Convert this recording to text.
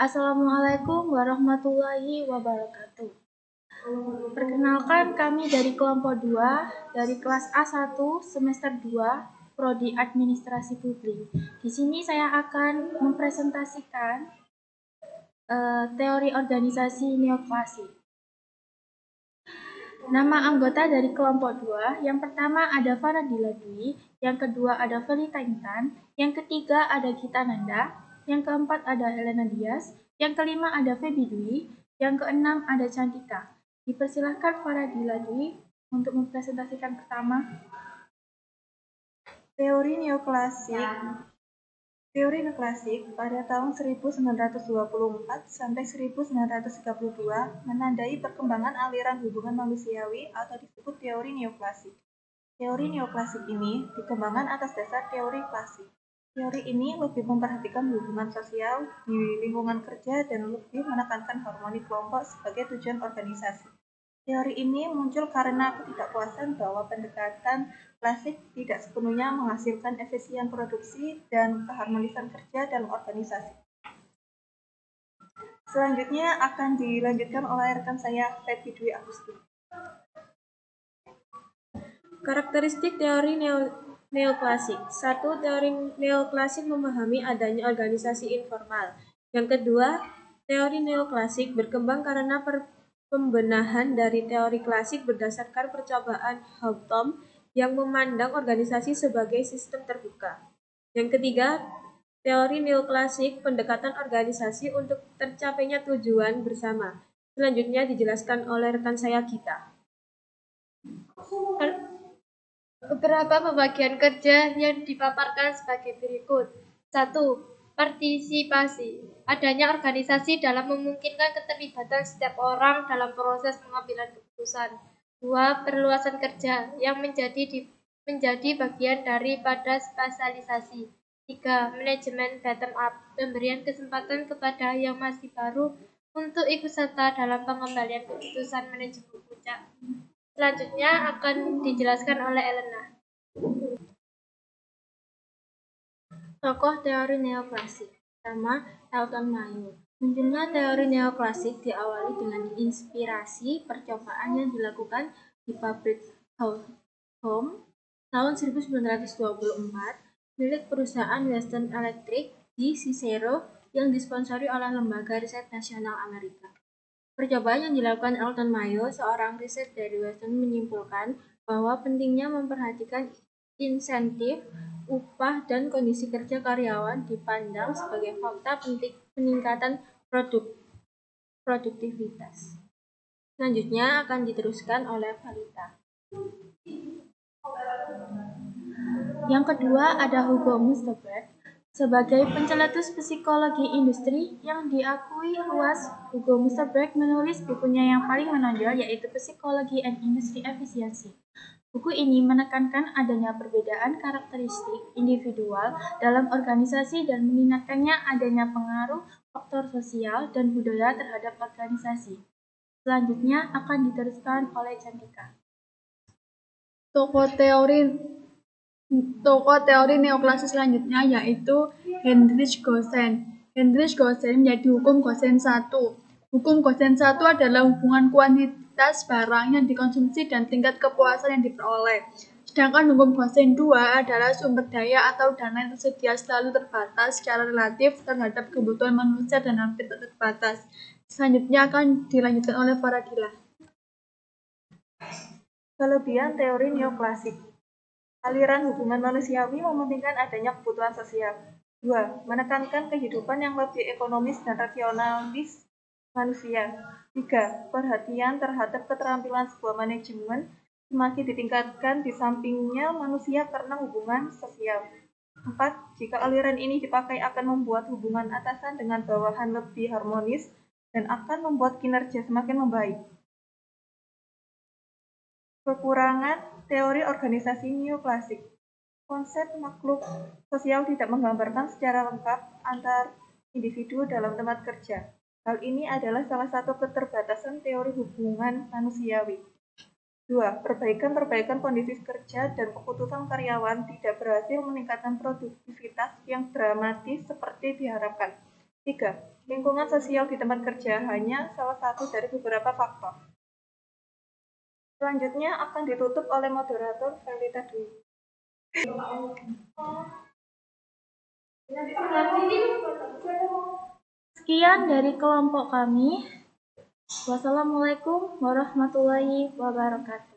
Assalamualaikum warahmatullahi wabarakatuh. Perkenalkan, kami dari kelompok 2 dari kelas A1 semester 2 Prodi Administrasi Publik. Di sini saya akan mempresentasikan teori organisasi neoklasik. Nama anggota dari kelompok 2, yang pertama ada Faradila Dwi, yang kedua ada Felita Intan, yang ketiga ada Gita Nanda, yang keempat ada Helena Dias, yang kelima ada Feby Dwi, yang keenam ada Cantika. Dipersilahkan Faradila Dwi untuk mempresentasikan pertama. Teori neoklasik pada tahun 1924 sampai 1932 menandai perkembangan aliran hubungan manusiawi atau disebut teori neoklasik. Teori neoklasik ini dikembangkan atas dasar teori klasik. Teori ini lebih memperhatikan hubungan sosial di lingkungan kerja dan lebih menekankan harmoni kelompok sebagai tujuan organisasi. Teori ini muncul karena ketidakpuasan bahwa pendekatan klasik tidak sepenuhnya menghasilkan efisien produksi dan keharmonisan kerja dalam organisasi. Selanjutnya akan dilanjutkan oleh rekan saya, Feby Dwi Agustin. Karakteristik teori neoklasik. 1. Teori neoklasik memahami adanya organisasi informal. Yang kedua, teori neoklasik berkembang karena pembenahan dari teori klasik berdasarkan percobaan Houghton yang memandang organisasi sebagai sistem terbuka. Yang ketiga, teori neoklasik pendekatan organisasi untuk tercapainya tujuan bersama. Selanjutnya dijelaskan oleh rekan saya Gita. Beberapa pembagian kerja yang dipaparkan sebagai berikut. 1. Partisipasi. Adanya organisasi dalam memungkinkan keterlibatan setiap orang dalam proses pengambilan keputusan. 2. Perluasan kerja yang menjadi bagian daripada spesialisasi. 3. Manajemen bottom up. Pemberian kesempatan kepada yang masih baru untuk ikut serta dalam pengembalian keputusan manajemen puncak. Selanjutnya akan dijelaskan oleh Elena. Tokoh teori neoklasik. Pertama, Elton Mayo. Munculnya teori neoklasik diawali dengan inspirasi percobaan yang dilakukan di pabrik Home tahun 1924 milik perusahaan Western Electric di Cicero yang disponsori oleh Lembaga Riset Nasional Amerika. Percobaan yang dilakukan Elton Mayo, seorang riset dari Western, menyimpulkan bahwa pentingnya memperhatikan insentif, upah, dan kondisi kerja karyawan dipandang sebagai fakta penting peningkatan produktivitas. Selanjutnya akan diteruskan oleh Valita. Yang kedua ada Hugo Musterberg. Sebagai penceletus psikologi industri yang diakui luas, Hugo Musterberg menulis bukunya yang paling menonjol, yaitu Psychology and Industry Efficiency. Buku ini menekankan adanya perbedaan karakteristik individual dalam organisasi dan mengingatkannya adanya pengaruh faktor sosial dan budaya terhadap organisasi. Selanjutnya akan diteruskan oleh Cantika. Tokoh teori neoklasik selanjutnya yaitu Heinrich Gossen. Heinrich Gossen menjadi hukum Gossen 1. Hukum Gossen 1 adalah hubungan kuantitas barang yang dikonsumsi dan tingkat kepuasan yang diperoleh. Sedangkan hukum Gossen 2 adalah sumber daya atau dana yang tersedia selalu terbatas secara relatif terhadap kebutuhan manusia dan hampir tak terbatas. Selanjutnya akan dilanjutkan oleh Faradila. Kelebihan teori neoklasik. Aliran hubungan manusiawi mementingkan adanya kebutuhan sosial. 2. Menekankan kehidupan yang lebih ekonomis dan rasionalis manusia. 3. Perhatian terhadap keterampilan sebuah manajemen semakin ditingkatkan di sampingnya manusia karena hubungan sosial. 4. Jika aliran ini dipakai akan membuat hubungan atasan dengan bawahan lebih harmonis dan akan membuat kinerja semakin membaik. Kekurangan teori organisasi neoklasik. Konsep makhluk sosial tidak menggambarkan secara lengkap antar individu dalam tempat kerja. Hal ini adalah salah satu keterbatasan teori hubungan manusiawi. 2. Perbaikan kondisi kerja dan keputusan karyawan tidak berhasil meningkatkan produktivitas yang dramatis seperti diharapkan. 3. Lingkungan sosial di tempat kerja hanya salah satu dari beberapa faktor. Selanjutnya akan ditutup oleh moderator Velita Dwi. Sekian dari kelompok kami. Wassalamualaikum warahmatullahi wabarakatuh.